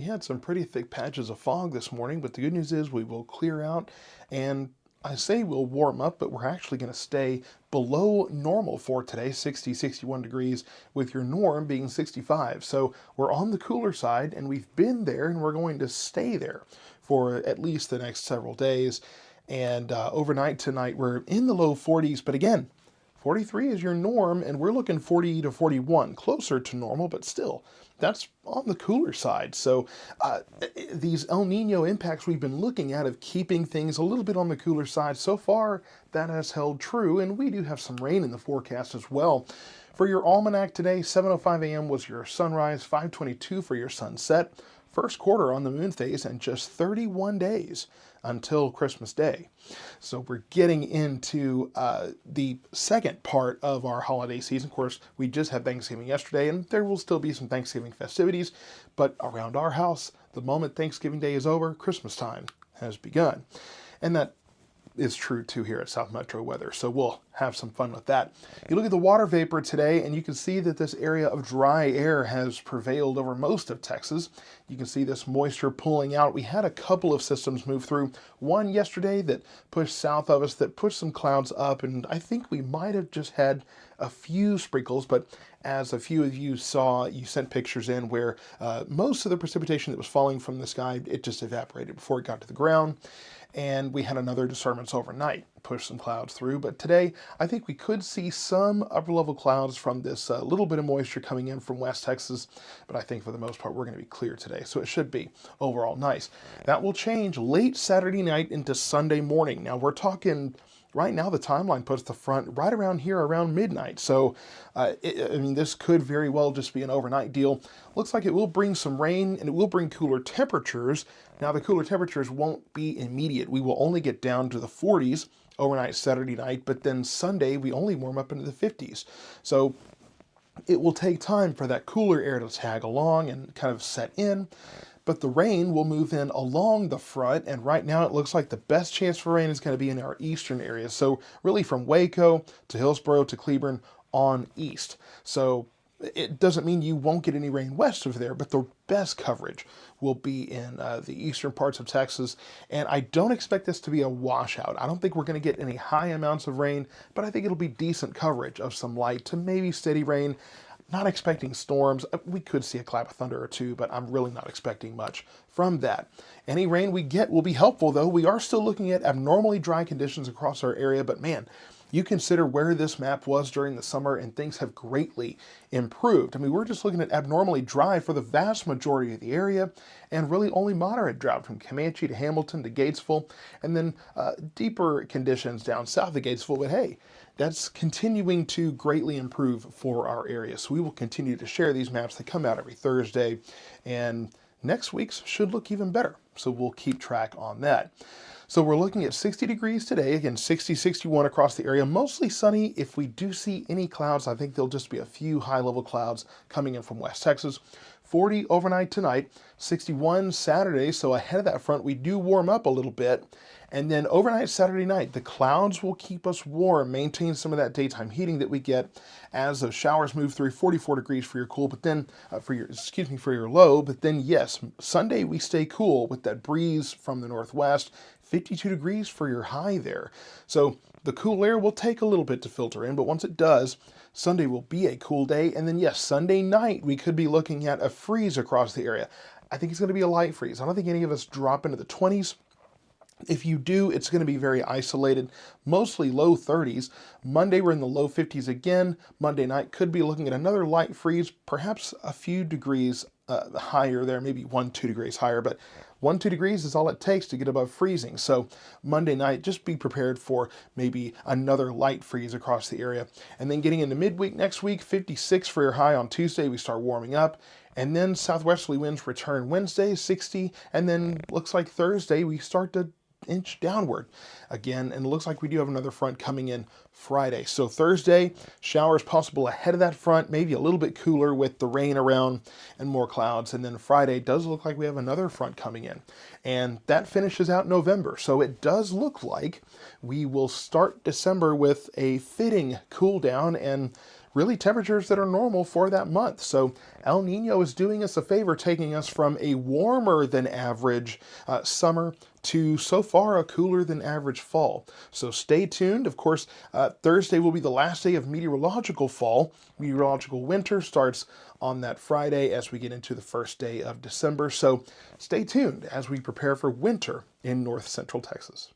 had some pretty thick patches of fog this morning, but the good news is we will clear out, and I say we'll warm up, but we're actually going to stay below normal for today, 60, 61 degrees, with your norm being 65. So we're on the cooler side, and we've been there, and we're going to stay there for at least the next several days. And overnight tonight, we're in the low 40s, but again, 43 is your norm, and we're looking 40 to 41, closer to normal, but still, that's on the cooler side. So these El Nino impacts we've been looking at of keeping things a little bit on the cooler side, so far that has held true, and we do have some rain in the forecast as well. For your almanac today, 7:05 a.m. was your sunrise, 5:22 for your sunset. First quarter on the moon phase, and just 31 days until Christmas Day. So we're getting into the second part of our holiday season. Of course, we just had Thanksgiving yesterday, and there will still be some Thanksgiving festivities, but around our house, the moment Thanksgiving Day is over, Christmas time has begun. And that is true too here at South Metro Weather, so we'll have some fun with that. You look at the water vapor today, and you can see that this area of dry air has prevailed over most of Texas. You can see this moisture pulling out. We had a couple of systems move through. One yesterday that pushed south of us, that pushed some clouds up, and I think we might have just had a few sprinkles, but as a few of you saw, you sent pictures in where most of the precipitation that was falling from the sky, it just evaporated before it got to the ground. And we had another disturbance overnight, push some clouds through. But today, I think we could see some upper level clouds from this little bit of moisture coming in from West Texas. But I think for the most part, we're going to be clear today. So it should be overall nice. That will change late Saturday night into Sunday morning. Now we're talking, right now the timeline puts the front right around here around midnight. So, I mean, this could very well just be an overnight deal. Looks like it will bring some rain, and it will bring cooler temperatures. Now, the cooler temperatures won't be immediate. We will only get down to the 40s overnight Saturday night, but then Sunday we only warm up into the 50s. So it will take time for that cooler air to tag along and kind of set in. But the rain will move in along the front, and right now it looks like the best chance for rain is going to be in our eastern areas. So really from Waco to Hillsboro to Cleburne on east. So it doesn't mean you won't get any rain west of there, but the best coverage will be in the eastern parts of Texas. And I don't expect this to be a washout. I don't think we're going to get any high amounts of rain, but I think it'll be decent coverage of some light to maybe steady rain. Not expecting storms. We could see a clap of thunder or two, but I'm really not expecting much from that. Any rain we get will be helpful, though. We are still looking at abnormally dry conditions across our area, but man, you consider where this map was during the summer and things have greatly improved. I mean, we're just looking at abnormally dry for the vast majority of the area, and really only moderate drought from Comanche to Hamilton to Gatesville, and then deeper conditions down south of Gatesville. But hey, that's continuing to greatly improve for our area. So we will continue to share these maps that come out every Thursday, and next week's should look even better. So we'll keep track on that. So we're looking at 60 degrees today, again 60, 61 across the area, mostly sunny. If we do see any clouds, I think there'll just be a few high-level clouds coming in from West Texas. 40 overnight tonight, 61 Saturday, so ahead of that front we do warm up a little bit. And then overnight Saturday night, the clouds will keep us warm, maintain some of that daytime heating that we get as the showers move through. 44 degrees for your cool, but then for your low. But then yes, Sunday we stay cool with that breeze from the northwest. 52 degrees for your high there. So the cool air will take a little bit to filter in, but once it does, Sunday will be a cool day. And then yes, Sunday night we could be looking at a freeze across the area. I think it's going to be a light freeze. I don't think any of us drop into the 20s. If you do, it's going to be very isolated, mostly low 30s. Monday, we're in the low 50s again. Monday night could be looking at another light freeze, perhaps a few degrees higher there, maybe 1-2 degrees higher, but 1-2 degrees is all it takes to get above freezing. So Monday night, just be prepared for maybe another light freeze across the area. And then getting into midweek next week, 56 for your high on Tuesday, we start warming up. And then southwesterly winds return Wednesday, 60, and then looks like Thursday we start to inch downward again, and it looks like we do have another front coming in Friday. So Thursday, showers possible ahead of that front, maybe a little bit cooler with the rain around and more clouds. And then Friday does look like we have another front coming in, and that finishes out November. So it does look like we will start December with a fitting cool down and really temperatures that are normal for that month. So El Nino is doing us a favor, taking us from a warmer than average summer to so far a cooler than average fall. So stay tuned. Of course, Thursday will be the last day of meteorological fall. Meteorological winter starts on that Friday as we get into the first day of December. So stay tuned as we prepare for winter in north central Texas.